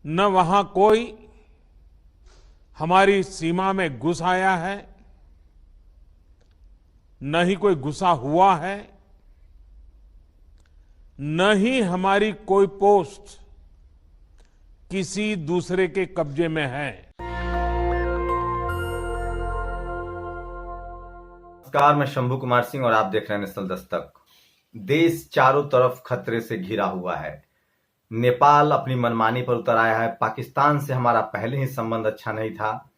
न वहां कोई हमारी सीमा में घुस आया है, न ही कोई घुसा हुआ है, न ही हमारी कोई पोस्ट किसी दूसरे के कब्जे में है। नमस्कार, मैं शंभू कुमार सिंह और आप देख रहे हैं नेशनल दस्तक। देश चारों तरफ खतरे से घिरा हुआ है। नेपाल अपनी मनमानी पर उतर आया है। पाकिस्तान से हमारा पहले ही संबंध अच्छा नहीं था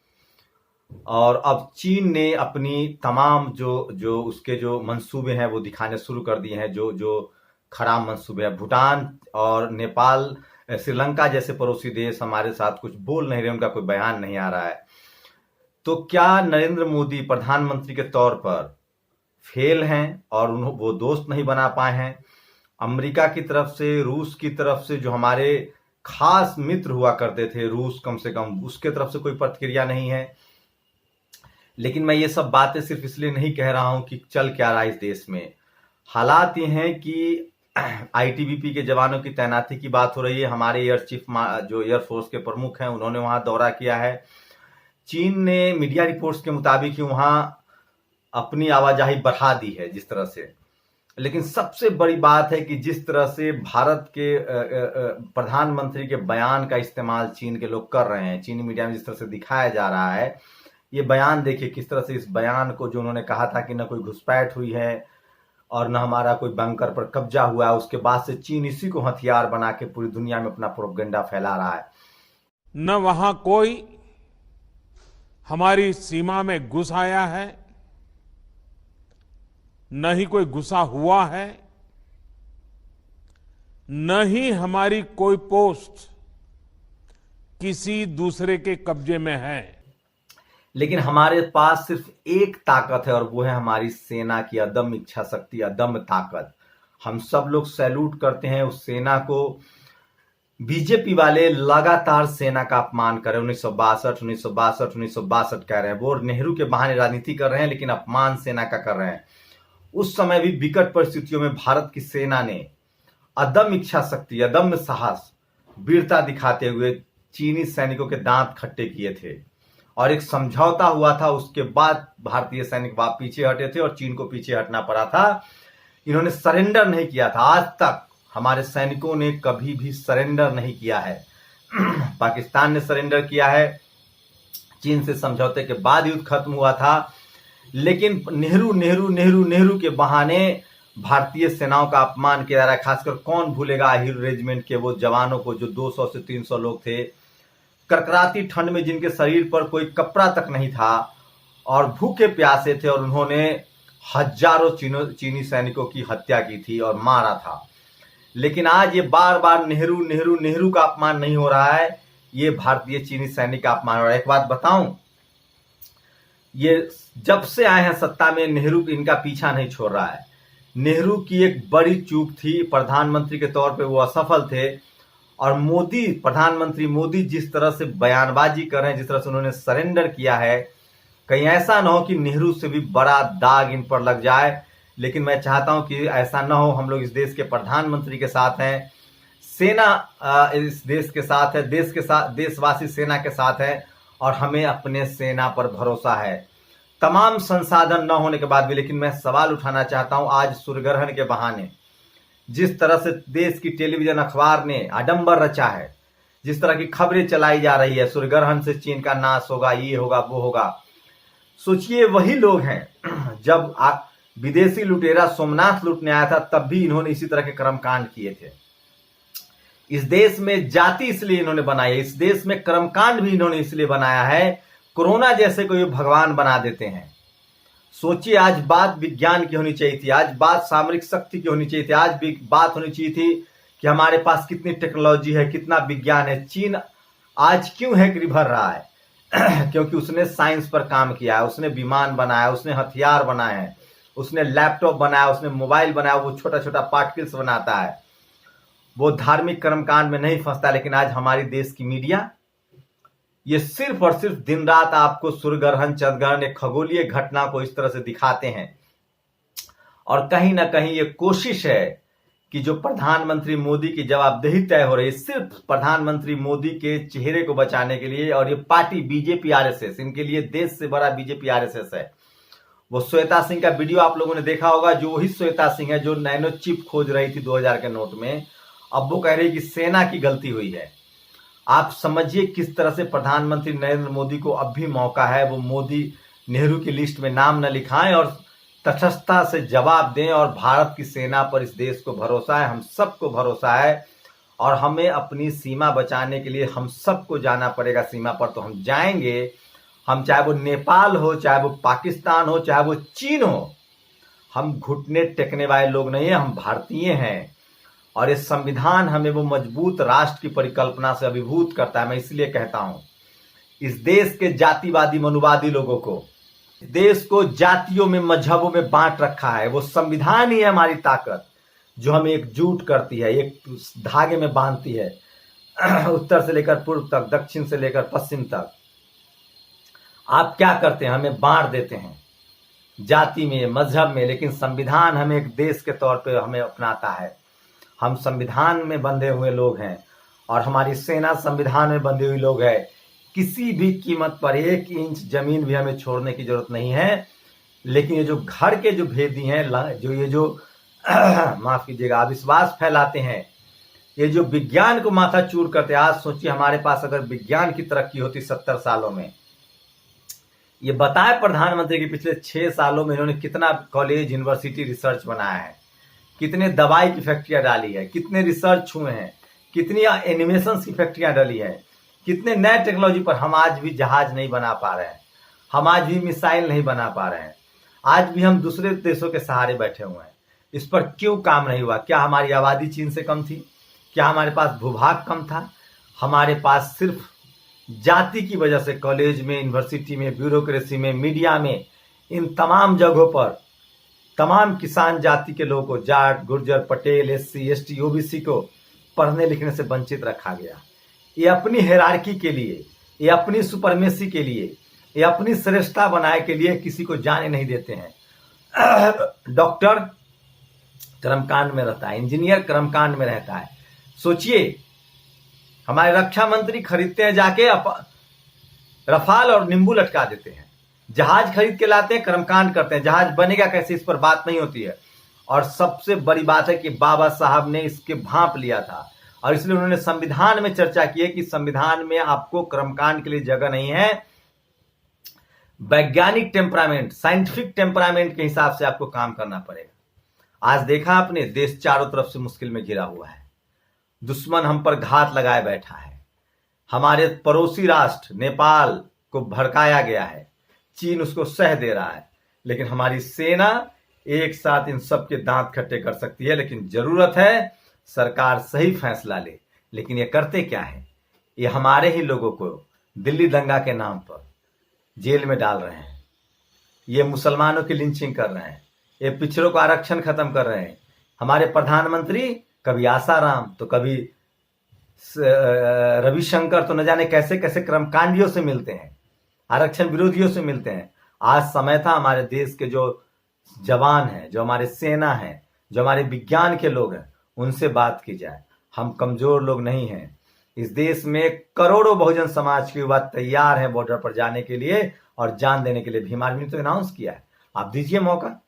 और अब चीन ने अपनी तमाम जो उसके जो मंसूबे हैं वो दिखाने शुरू कर दिए हैं। जो खराब मंसूबे हैं। भूटान और नेपाल, श्रीलंका जैसे पड़ोसी देश हमारे साथ कुछ बोल नहीं रहे, उनका कोई बयान नहीं आ रहा है। तो क्या नरेंद्र मोदी प्रधानमंत्री के तौर पर फेल हैं और वो दोस्त नहीं बना पाए हैं? अमेरिका की तरफ से, रूस की तरफ से, जो हमारे खास मित्र हुआ करते थे, रूस कम से कम, उसके तरफ से कोई प्रतिक्रिया नहीं है। लेकिन मैं ये सब बातें सिर्फ इसलिए नहीं कह रहा हूं कि चल क्या रहा है इस देश में। हालात ये हैं कि आईटीबीपी के जवानों की तैनाती की बात हो रही है। हमारे एयर चीफ जो एयरफोर्स के प्रमुख हैं, उन्होंने वहां दौरा किया है। चीन ने मीडिया रिपोर्ट्स के मुताबिक ही वहां अपनी आवाजाही बढ़ा दी है जिस तरह से। लेकिन सबसे बड़ी बात है कि जिस तरह से भारत के प्रधानमंत्री के बयान का इस्तेमाल चीन के लोग कर रहे हैं, चीनी मीडिया में जिस तरह से दिखाया जा रहा है, ये बयान देखिए किस तरह से इस बयान को, जो उन्होंने कहा था कि न कोई घुसपैठ हुई है और न हमारा कोई बंकर पर कब्जा हुआ है, उसके बाद से चीन इसी को हथियार बना के पूरी दुनिया में अपना प्रोपेगेंडा फैला रहा है। न वहां कोई हमारी सीमा में घुस आया है, न ही कोई घुसा हुआ है, न ही हमारी कोई पोस्ट किसी दूसरे के कब्जे में है। लेकिन हमारे पास सिर्फ एक ताकत है और वो है हमारी सेना की अदम्य इच्छा शक्ति, अदम्य ताकत। हम सब लोग सैल्यूट करते हैं उस सेना को। बीजेपी वाले लगातार सेना का अपमान कर रहे हैं। 1962 कह रहे हैं, वो नेहरू के बहाने राजनीति कर रहे हैं, लेकिन अपमान सेना का कर रहे हैं। उस समय भी विकट परिस्थितियों में भारत की सेना ने अदम्य इच्छा शक्ति, अदम्य साहस, वीरता दिखाते हुए चीनी सैनिकों के दांत खट्टे किए थे और एक समझौता हुआ था। उसके बाद भारतीय सैनिक पीछे हटे थे और चीन को पीछे हटना पड़ा था। इन्होंने सरेंडर नहीं किया था। आज तक हमारे सैनिकों ने कभी भी सरेंडर नहीं किया है। पाकिस्तान ने सरेंडर किया है, चीन से समझौते के बाद युद्ध खत्म हुआ था, लेकिन नेहरू के बहाने भारतीय सेनाओं का अपमान किया जा रहा है। खासकर कौन भूलेगा हिल रेजिमेंट के वो जवानों को, जो 200 से 300 लोग थे, कड़कड़ाती ठंड में जिनके शरीर पर कोई कपड़ा तक नहीं था और भूखे प्यासे थे, और उन्होंने हजारों चीनी सैनिकों की हत्या की थी और मारा था। लेकिन आज ये बार बार नेहरू का अपमान नहीं हो रहा है, ये भारतीय चीनी सैनिक का अपमान हो रहा है। एक बात बताऊं, ये जब से आए हैं सत्ता में, नेहरू इनका पीछा नहीं छोड़ रहा है। नेहरू की एक बड़ी चूक थी, प्रधानमंत्री के तौर पे वो असफल थे, और प्रधानमंत्री मोदी जिस तरह से बयानबाजी कर रहे हैं, जिस तरह से उन्होंने सरेंडर किया है, कहीं ऐसा ना हो कि नेहरू से भी बड़ा दाग इन पर लग जाए। लेकिन मैं चाहता हूं कि ऐसा ना हो। हम लोग इस देश के प्रधानमंत्री के साथ हैं, सेना इस देश के साथ है, देश के साथ, देशवासी सेना के साथ है, और हमें अपने सेना पर भरोसा है, तमाम संसाधन न होने के बाद भी। लेकिन मैं सवाल उठाना चाहता हूं, आज सूर्यग्रहण के बहाने जिस तरह से देश की टेलीविजन अखबार ने आडंबर रचा है, जिस तरह की खबरें चलाई जा रही है, सूर्यग्रहण से चीन का नाश होगा, ये होगा, वो होगा। सोचिए, वही लोग हैं जब विदेशी लुटेरा सोमनाथ लूटने आया था, तब भी इन्होंने इसी तरह के कर्मकांड किए थे। इस देश में जाति इसलिए इन्होंने बनाई है, इस देश में कर्मकांड भी इन्होंने इसलिए बनाया है। कोरोना जैसे को ये भगवान बना देते हैं। सोचिए, आज बात विज्ञान की होनी चाहिए थी, आज बात सामरिक शक्ति की होनी चाहिए थी, आज भी बात होनी चाहिए थी कि हमारे पास कितनी टेक्नोलॉजी है, कितना विज्ञान है। चीन आज क्यों है कि भर रहा है? क्योंकि उसने साइंस पर काम किया है, उसने विमान बनाया, उसने हथियार बनाए हैं, उसने लैपटॉप बनाया, उसने मोबाइल बनाया, वो छोटा छोटा पार्टिकल्स बनाता है, वो धार्मिक कर्मकांड में नहीं फंसता। लेकिन आज हमारी देश की मीडिया ये सिर्फ और सिर्फ दिन रात आपको सूर्यग्रहण, चंद्रग्रहण, एक खगोलीय घटना को इस तरह से दिखाते हैं, और कहीं ना कहीं ये कोशिश है कि जो प्रधानमंत्री मोदी की जवाबदेही तय हो रही है सिर्फ प्रधानमंत्री मोदी के चेहरे को बचाने के लिए, और ये पार्टी बीजेपी आरएसएस, इनके लिए देश से बड़ा बीजेपी आरएसएस है। वो श्वेता सिंह का वीडियो आप लोगों ने देखा होगा, जो वही श्वेता सिंह है जो नैनो चिप खोज रही थी 2000 के नोट में। अब वो कह रही कि सेना की गलती हुई है। आप समझिए किस तरह से प्रधानमंत्री नरेंद्र मोदी को अब भी मौका है, वो मोदी नेहरू की लिस्ट में नाम न लिखाएं और तटस्थता से जवाब दें। और भारत की सेना पर इस देश को भरोसा है, हम सबको भरोसा है, और हमें अपनी सीमा बचाने के लिए हम सबको जाना पड़ेगा सीमा पर। तो हम जाएंगे, हम चाहे वो नेपाल हो, चाहे वो पाकिस्तान हो, चाहे वो चीन हो, हम घुटने टेकने वाले लोग नहीं है, हम भारतीय हैं। और ये संविधान हमें वो मजबूत राष्ट्र की परिकल्पना से अभिभूत करता है। मैं इसलिए कहता हूं, इस देश के जातिवादी मनुवादी लोगों को, देश को जातियों में मजहबों में बांट रखा है, वो संविधान ही है हमारी ताकत, जो हमें एकजुट करती है, एक धागे में बांधती है, उत्तर से लेकर पूर्व तक, दक्षिण से लेकर पश्चिम तक। आप क्या करते हैं, हमें बांट देते हैं जाति में, मजहब में, लेकिन संविधान हमें एक देश के तौर पे हमें अपनाता है। हम संविधान में बंधे हुए लोग हैं और हमारी सेना संविधान में बंधे हुए लोग हैं। किसी भी कीमत पर 1 इंच जमीन भी हमें छोड़ने की जरूरत नहीं है। लेकिन ये जो घर के जो भेदी हैं, जो ये जो माफ कीजिएगा अविश्वास फैलाते हैं, ये जो विज्ञान को माथा चूर करते हैं। आज सोचिए हमारे पास अगर विज्ञान की तरक्की होती 70 सालों में, ये बताए प्रधानमंत्री की पिछले 6 सालों में इन्होंने कितना कॉलेज यूनिवर्सिटी रिसर्च बनाया है, कितने दवाई की फैक्ट्रियां डाली है, कितने रिसर्च हुए हैं, कितनी एनिमेशन की फैक्ट्रियां डाली है, कितने नए टेक्नोलॉजी पर। हम आज भी जहाज नहीं बना पा रहे हैं, हम आज भी मिसाइल नहीं बना पा रहे हैं, आज भी हम दूसरे देशों के सहारे बैठे हुए हैं। इस पर क्यों काम नहीं हुआ? क्या हमारी आबादी चीन से कम थी? क्या हमारे पास भूभाग कम था? हमारे पास सिर्फ जाति की वजह से कॉलेज में, यूनिवर्सिटी में, ब्यूरोक्रेसी में, मीडिया में, इन तमाम जगहों पर तमाम किसान जाति के लोगों को, Jat, Gurjar, Patel, SC, ST, OBC को पढ़ने लिखने से वंचित रखा गया। ये अपनी हायरार्की के लिए, ये अपनी सुपरमेसी के लिए, ये अपनी श्रेष्ठता बनाए के लिए किसी को जाने नहीं देते हैं। डॉक्टर कर्मकांड में रहता है, इंजीनियर कर्मकांड में रहता है। सोचिए हमारे रक्षा मंत्री खरीदते हैं जाके रफाल और नींबू लटका देते हैं, जहाज खरीद के लाते हैं, कर्मकांड करते हैं। जहाज बनेगा कैसे, इस पर बात नहीं होती है। और सबसे बड़ी बात है कि बाबा साहब ने इसके भांप लिया था और इसलिए उन्होंने संविधान में चर्चा की है कि संविधान में आपको कर्मकांड के लिए जगह नहीं है। वैज्ञानिक टेम्परामेंट, साइंटिफिक टेम्परामेंट के हिसाब से आपको काम करना पड़ेगा। आज देखा आपने, देश चारों तरफ से मुश्किल में घिरा हुआ है, दुश्मन हम पर घात लगाए बैठा है। हमारे पड़ोसी राष्ट्र नेपाल को भड़काया गया है, चीन उसको सह दे रहा है, लेकिन हमारी सेना एक साथ इन सब के दांत खट्टे कर सकती है। लेकिन जरूरत है सरकार सही फैसला ले। लेकिन ये करते क्या है, ये हमारे ही लोगों को दिल्ली दंगा के नाम पर जेल में डाल रहे हैं, ये मुसलमानों की लिंचिंग कर रहे हैं, ये पिछड़ों का आरक्षण खत्म कर रहे हैं। हमारे प्रधानमंत्री कभी आसाराम तो कभी रविशंकर, तो न जाने कैसे कैसे कर्मकांडियों से मिलते हैं, आरक्षण विरोधियों से मिलते हैं। आज समय था हमारे देश के जो जवान हैं, जो हमारे सेना हैं, जो हमारे विज्ञान के लोग हैं, उनसे बात की जाए। हम कमजोर लोग नहीं हैं। इस देश में करोड़ों बहुजन समाज के युवा तैयार हैं बॉर्डर पर जाने के लिए और जान देने के लिए। भीम आर्मी ने तो अनाउंस किया है, आप दीजिए मौका।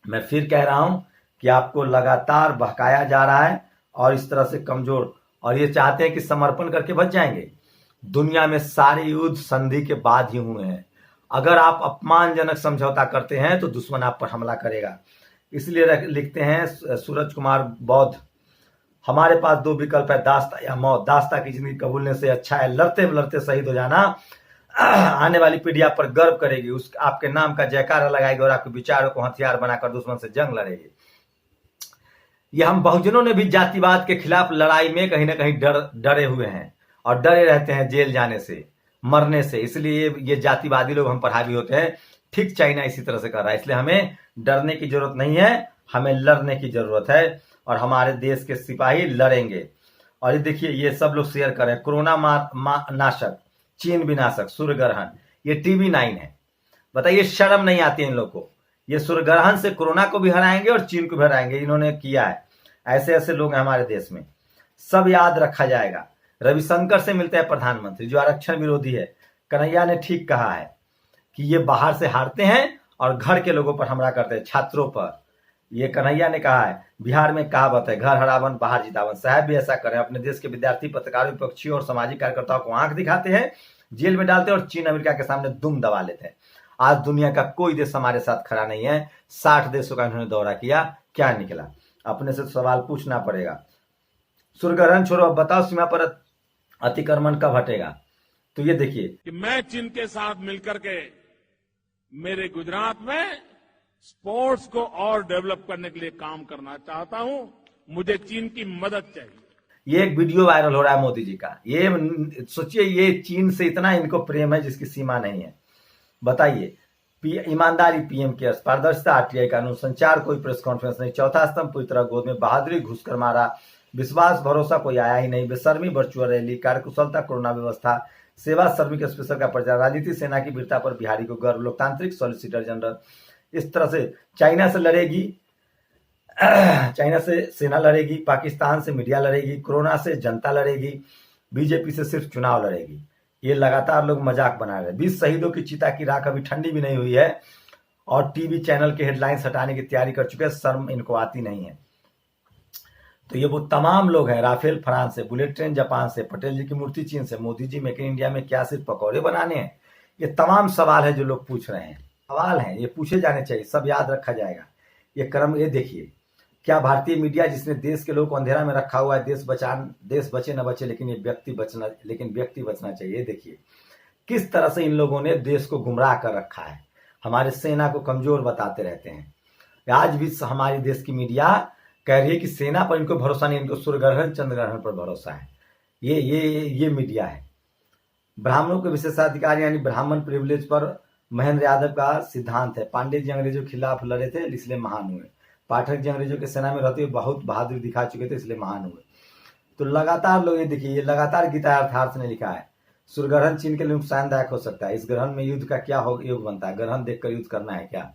मैं फिर कह रहा हूं कि आपको लगातार बहकाया जा रहा है और इस तरह से कमजोर, और ये चाहते हैं कि समर्पण करके बच जाएंगे। दुनिया में सारे युद्ध संधि के बाद ही हुए हैं। अगर आप अपमानजनक समझौता करते हैं तो दुश्मन आप पर हमला करेगा। इसलिए लिखते हैं सूरज कुमार बौद्ध, हमारे पास 2 विकल्प है, दास्ता या मौत। दास्ता की जिंदगी कबूलने से अच्छा है लड़ते लड़ते शहीद हो जाना। आने वाली पीढ़ी आप पर गर्व करेगी, उस आपके नाम का जयकारा लगाएगी और आपके विचारों को हथियार बनाकर दुश्मन से जंग लड़ेगी। ये हम बहुजनों ने भी जातिवाद के खिलाफ लड़ाई में कहीं ना कहीं डरे हुए हैं और डरे रहते हैं जेल जाने से, मरने से। इसलिए ये जातिवादी लोग हम पर हावी होते हैं। ठीक चाइना इसी तरह से कर रहा है। इसलिए हमें डरने की जरूरत नहीं है, हमें लड़ने की जरूरत है और हमारे देश के सिपाही लड़ेंगे। और ये देखिए, ये सब लोग शेयर कर रहे हैं, कोरोना नाशक, चीन विनाशक, सूर्य ग्रहण, ये TV9 है। बताइए शर्म नहीं आती इन लोग को। ये सूर्य ग्रहण से कोरोना को भी हराएंगे और चीन को भी हराएंगे, इन्होंने किया है। ऐसे ऐसे लोग हैं हमारे देश में, सब याद रखा जाएगा। रविशंकर से मिलते हैं प्रधानमंत्री जो आरक्षण विरोधी है। कन्हैया ने ठीक कहा है कि ये बाहर से हारते हैं और घर के लोगों पर हमला करते हैं, छात्रों पर। ये कन्हैया ने कहा है। बिहार में कहावत है, घर हरावन बाहर जितावन। साहब भी ऐसा करें, अपने देश के विद्यार्थी, पत्रकारों, विपक्षियों और सामाजिक कार्यकर्ताओं को आंख दिखाते हैं, जेल में डालते हैं और चीन अमेरिका के सामने दुम दबा लेते हैं। आज दुनिया का कोई देश हमारे साथ खड़ा नहीं है। 60 देशों का इन्होंने दौरा किया, क्या निकला? अपने से सवाल पूछना पड़ेगा। सूर्यग्रहण छोड़ो, अब बताओ सीमा पर अतिक्रमण कब हटेगा? तो ये देखिए कि मैं चीन के साथ मिलकर के मेरे गुजरात में स्पोर्ट्स को और डेवलप करने के लिए काम करना चाहता हूं। मुझे चीन की मदद चाहिए। ये एक वीडियो वायरल हो रहा है मोदी जी का। ये सोचिए, ये चीन से इतना इनको प्रेम है जिसकी सीमा नहीं है। बताइए, ईमानदारी पीएम के पारदर्शिता, आरटीआई कानून, संचार कोई प्रेस कॉन्फ्रेंस नहीं, चौथा स्तंभ पूरी तरह गोद में, बहादुरी घुसकर मारा, विश्वास भरोसा कोई आया ही नहीं, बेशर्मी वर्चुअल रैली, कार्यकुशलता कोरोना व्यवस्था, सेवा श्रमिक स्पेशल का प्रचार, राजनीति सेना की वीरता पर बिहारी को गर्व, लोकतांत्रिक सॉलिसिटर जनरल। इस तरह से चाइना से लड़ेगी, चाइना से सेना लड़ेगी, पाकिस्तान से मीडिया लड़ेगी, कोरोना से जनता लड़ेगी, बीजेपी से सिर्फ चुनाव लड़ेगी। ये लगातार लोग मजाक बना रहे हैं। 20 शहीदों की चिता की राख अभी ठंडी भी नहीं हुई है और टीवी चैनल के हेडलाइंस हटाने की तैयारी कर चुके हैं। शर्म इनको आती नहीं है। तो ये वो तमाम लोग हैं, राफेल फ्रांस से, बुलेट ट्रेन जापान से, पटेल जी की मूर्ति चीन से, Modi ji make in India में क्या सिर्फ पकौड़े बनाने हैं? ये तमाम सवाल है जो लोग पूछ रहे हैं, सवाल हैं, ये पूछे जाने चाहिए, सब याद रखा जाएगा। ये क्रम, ये देखिए, क्या भारतीय मीडिया जिसने देश के लोगों को अंधेरा में रखा हुआ है, देश बचे न बचे, लेकिन व्यक्ति बचना चाहिए। देखिए किस तरह से इन लोगों ने देश को गुमराह कर रखा है, हमारे सेना को कमजोर बताते रहते हैं। आज भी हमारे देश की मीडिया कह रही है कि सेना पर इनको भरोसा नहीं, इनको सूर्यग्रहण चंद्रग्रहण पर भरोसा है। ये मीडिया है। ब्राह्मणों के विशेषाधिकार यानी ब्राह्मण प्रिविलेज पर महेंद्र यादव का सिद्धांत है। पांडे जी अंग्रेजों के खिलाफ लड़े थे इसलिए महान हुए। पाठक जी अंग्रेजों के सेना में रहते हुए बहुत बहादुरी दिखा चुके थे इसलिए महान हुए। तो लगातार लोग, ये देखिए, ये लगातार गीता अर्थार्थ ने लिखा है, सूर्यग्रहण चीन के लिए नुकसानदायक हो सकता है। इस ग्रहण में युद्ध का क्या योग बनता है? ग्रहण देखकर युद्ध करना है क्या?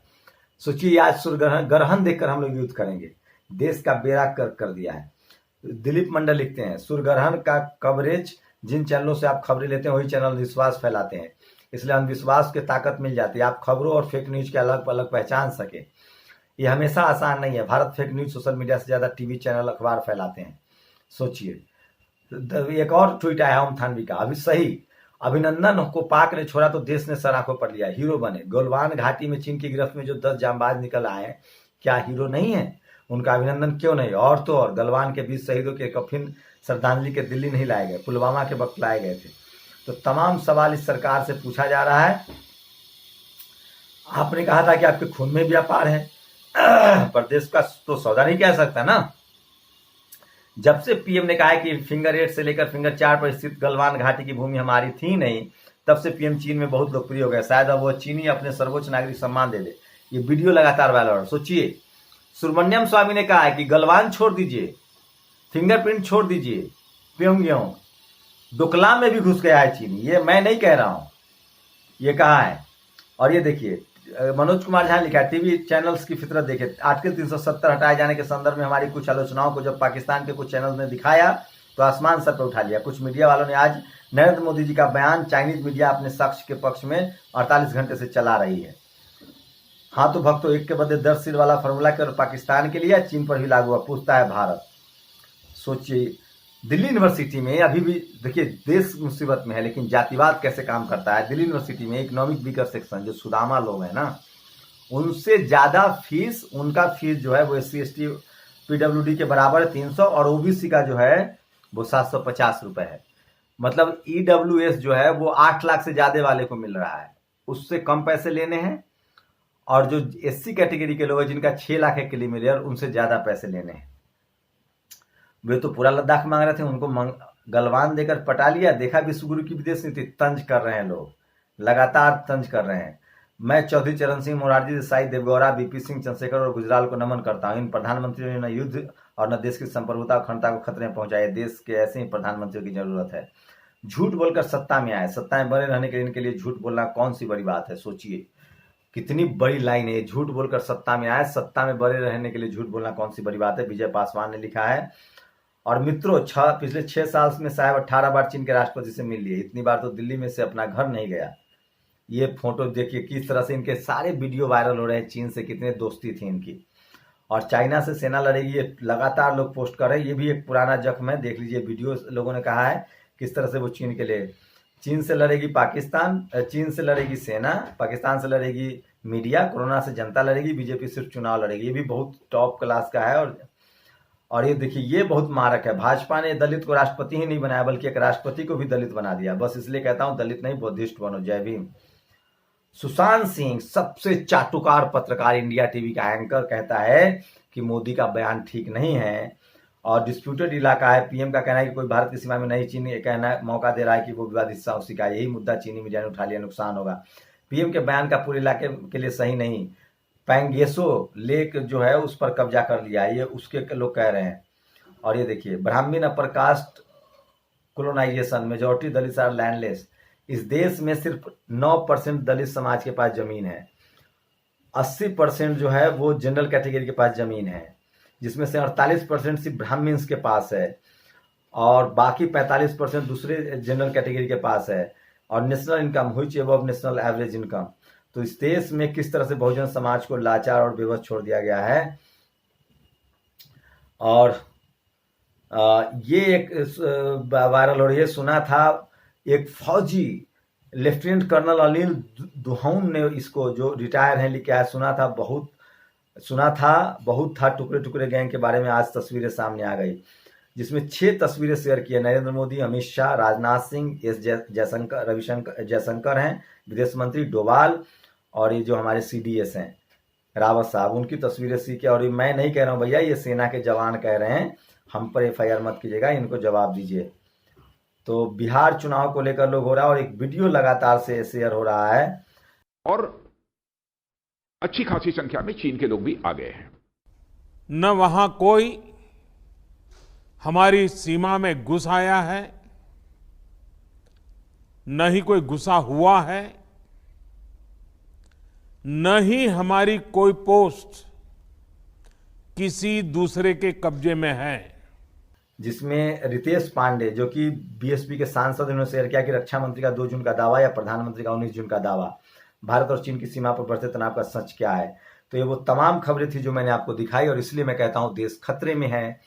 सोचिए, आज सूर्यग्रहण ग्रहण देखकर हम लोग युद्ध करेंगे। देश का बेड़ा कर दिया है। दिलीप मंडल लिखते हैं, सूर्यग्रहण का कवरेज जिन चैनलों से आप खबरें लेते हैं वही चैनल विश्वास फैलाते हैं, इसलिए अंधविश्वास की ताकत मिल जाती है। आप खबरों और फेक न्यूज के अलग अलग पहचान सके, ये हमेशा आसान नहीं है। Bharat fake news social media से ज्यादा टीवी चैनल अखबार फैलाते हैं। सोचिए, एक और ट्वीट आया ओम थानवी का, अभी सही, अभिनंदन को पाक ने छोड़ा तो देश ने सर आंखों पर लिया, हीरो बने। गलवान घाटी में चीन की गिरफ्त में जो 10 जांबाज निकल आए हैं, क्या हीरो नहीं है? उनका अभिनंदन क्यों नहीं? और तो और गलवान के 20 शहीदों के कफिन श्रद्धांजलि के दिल्ली नहीं लाए गए, पुलवामा के वक्त लाए गए थे। तो तमाम सवाल इस सरकार से पूछा जा रहा है। आपने कहा था कि आपके खून में व्यापार है, पर देश का तो सौदा नहीं कह सकता ना। जब से पीएम ने कहा है कि फिंगर 8 से लेकर फिंगर 4 पर स्थित गलवान घाटी की भूमि हमारी थी नहीं, तब से पीएम चीन में बहुत लोकप्रिय हो गया। शायद अब वो चीनी अपने सर्वोच्च नागरिक सम्मान दे दे। ये वीडियो लगातार वायरल हो रहा है। सोचिए, सुब्रमण्यम स्वामी ने कहा है कि गलवान छोड़ दीजिए, फिंगरप्रिंट छोड़ दीजिए, प्योंगयांग, डोकलाम में भी घुस गया है चीनी। ये मैं नहीं कह रहा हूं, ये कहा है। और ये देखिए, मनोज कुमार झा ने लिखा है, टीवी चैनल्स की फितरत देखे, आर्टिकल 370 हटाए जाने के संदर्भ में हमारी कुछ आलोचनाओं को जब पाकिस्तान के कुछ चैनल्स ने दिखाया तो आसमान सर पर उठा लिया। कुछ मीडिया वालों ने आज नरेंद्र मोदी जी का बयान चाइनीज मीडिया अपने शख्स के पक्ष में 48 घंटे से चला रही है। हाँ तो भक्तों, एक के बदले 10 सिर वाला फॉर्मूला केवल पाकिस्तान के लिए चीन पर भी लागू हुआ, पूछता है भारत। सोचिए, दिल्ली यूनिवर्सिटी में अभी भी देखिए, देश मुसीबत में है लेकिन जातिवाद कैसे काम करता है। दिल्ली यूनिवर्सिटी में इकोनॉमिक वीकर सेक्शन, जो सुदामा लोग हैं ना, उनसे ज्यादा फीस, उनका फीस जो है वो SC ST PWD के बराबर है 300, और OBC का जो है वो 750 रुपए है। मतलब EWS जो है वो 8 लाख से ज्यादा वाले को मिल रहा है, उससे कम पैसे लेने हैं। और जो SC कैटेगरी के लोग हैं जिनका 6 लाख है क्रीमिलियर, उनसे ज्यादा पैसे लेने हैं। वे तो पूरा लद्दाख मांग रहे थे, उनको गलवान देकर पटा लिया। देखा विश्वगुरु की विदेश नीति, तंज कर रहे हैं लोग, लगातार तंज कर रहे हैं। मैं चौधरी चरण सिंह, मोरारजी देसाई, देवगौड़ा, BP सिंह, चंद्रशेखर और गुजराल को नमन करता हूं। इन प्रधानमंत्रियों ने न युद्ध और न देश की संप्रभुता और अखंडता को खतरे में पहुंचाए। देश के ऐसे ही प्रधानमंत्रियों की जरूरत है। झूठ बोलकर सत्ता में आए, सत्ता में बने रहने के लिए इनके लिए झूठ बोलना कौन सी बड़ी बात है। सोचिए कितनी बड़ी लाइन है। झूठ बोलकर सत्ता में आए, सत्ता में बने रहने के लिए झूठ बोलना कौन सी बड़ी बात है, विजय पासवान ने लिखा है। और मित्रों, पिछले 6 साल में साहब 18 बार चीन के राष्ट्रपति से मिल लिए, इतनी बार तो दिल्ली में से अपना घर नहीं गया। ये फोटो देखिए किस तरह से इनके सारे वीडियो वायरल हो रहे हैं, चीन से कितने दोस्ती थी इनकी। और चाइना से सेना लड़ेगी, ये लगातार लोग पोस्ट कर रहे हैं। ये भी एक पुराना जख्म है, देख लीजिए वीडियो, लोगों ने कहा है किस तरह से वो चीन के लिए, चीन से लड़ेगी पाकिस्तान, चीन से लड़ेगी सेना, पाकिस्तान से लड़ेगी मीडिया, कोरोना से जनता लड़ेगी, बीजेपी सिर्फ चुनाव लड़ेगी। ये भी बहुत टॉप क्लास का है। और ये देखिए, ये बहुत मारक है। भाजपा ने दलित को राष्ट्रपति ही नहीं बनाया, बल्कि एक राष्ट्रपति को भी दलित बना दिया। बस इसलिए कहता हूं, दलित नहीं बुद्धिस्ट बनो। जय भीम। सुशांत सिंह, सबसे चाटुकार पत्रकार, इंडिया टीवी का एंकर, कहता है कि मोदी का बयान ठीक नहीं है और डिस्प्यूटेड इलाका है। पीएम का कहना है कि कोई भारत की सीमा में नहीं, चीन कहना मौका दे रहा है कि वो विवादित हिस्सा उसी का, यही मुद्दा चीनी मीडिया ने उठा लिया, नुकसान होगा। पीएम के बयान का पूरे इलाके के लिए सही नहीं, पैंगेसो लेक जो है उस पर कब्जा कर लिया, ये उसके लोग कह रहे हैं। और ये देखिए, Brahmin upper caste colonization, majority Dalit are landless. इस देश में सिर्फ 9% दलित समाज के पास जमीन है, 80% जो है वो जनरल कैटेगरी के पास जमीन है, जिसमें से 48% सिर्फ ब्राह्मण्स के पास है और बाकी 45% दूसरे जनरल कैटेगरी के पास है। और नेशनल इनकम हुई अबव नेशनल एवरेज इनकम। तो इस देश में किस तरह से बहुजन समाज को लाचार और बेबस छोड़ दिया गया है। और ये एक वायरल हो रही है, सुना था एक फौजी लेफ्टिनेंट कर्नल अनिल दुहाउन ने इसको, जो रिटायर हैं, लिखा है। सुना था बहुत था टुकड़े टुकड़े गैंग के बारे में आज तस्वीरें सामने आ गई, जिसमें 6 तस्वीरें शेयर की है। नरेंद्र मोदी, अमित शाह, राजनाथ सिंह, एस जयशंकर, जयशंकर हैं, विदेश मंत्री डोभाल, और ये जो हमारे CDS हैं रावत साहब, उनकी तस्वीरें सीखे। और मैं नहीं कह रहा हूँ भैया, ये सेना के जवान कह रहे हैं, हम पर FIR मत कीजिएगा, इनको जवाब दीजिए। तो बिहार चुनाव को लेकर लोग हो रहा है और एक वीडियो लगातार से शेयर हो रहा है और अच्छी खासी संख्या में चीन के लोग भी आ गए हैं। न वहां कोई हमारी सीमा में घुस आया है, न ही कोई घुसा हुआ है, न ही हमारी कोई पोस्ट किसी दूसरे के कब्जे में है। जिसमें रितेश पांडे, जो कि BSP के सांसद, उन्होंने शेयर किया कि रक्षा मंत्री का 2 जून का दावा या प्रधानमंत्री का 19 जून का दावा, भारत और चीन की सीमा पर बढ़ते तनाव का सच क्या है। तो ये वो तमाम खबरें थी जो मैंने आपको दिखाई। और इसलिए मैं कहता हूं, देश खतरे में है,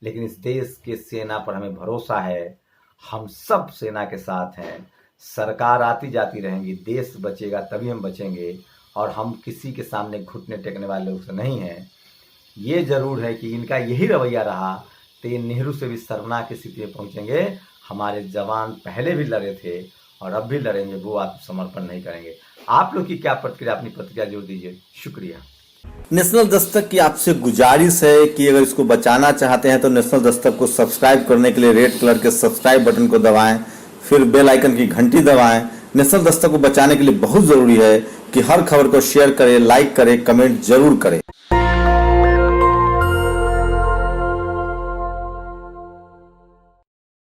लेकिन इस देश के सेना पर हमें भरोसा है। हम सब सेना के साथ हैं। सरकार आती जाती रहेंगी, देश बचेगा तभी हम बचेंगे। और हम किसी के सामने घुटने टेकने वाले लोग से नहीं हैं। ये जरूर है कि इनका यही रवैया रहा तो ये नेहरू से भी शर्मनाक स्थिति में पहुंचेंगे। हमारे जवान पहले भी लड़े थे और अब भी लड़ेंगे, वो आत्मसमर्पण नहीं करेंगे। आप लोग की क्या प्रतिक्रिया, अपनी प्रतिक्रिया जरूर दीजिए। शुक्रिया। नेशनल दस्तक की आपसे गुजारिश है कि अगर इसको बचाना चाहते हैं तो नेशनल दस्तक को सब्सक्राइब करने के लिए रेड कलर के सब्सक्राइब बटन को दबाएं, फिर बेल आइकन की घंटी दबाएं। नेशनल दस्तक को बचाने के लिए बहुत जरूरी है कि हर खबर को शेयर करें, लाइक करें, कमेंट जरूर करें।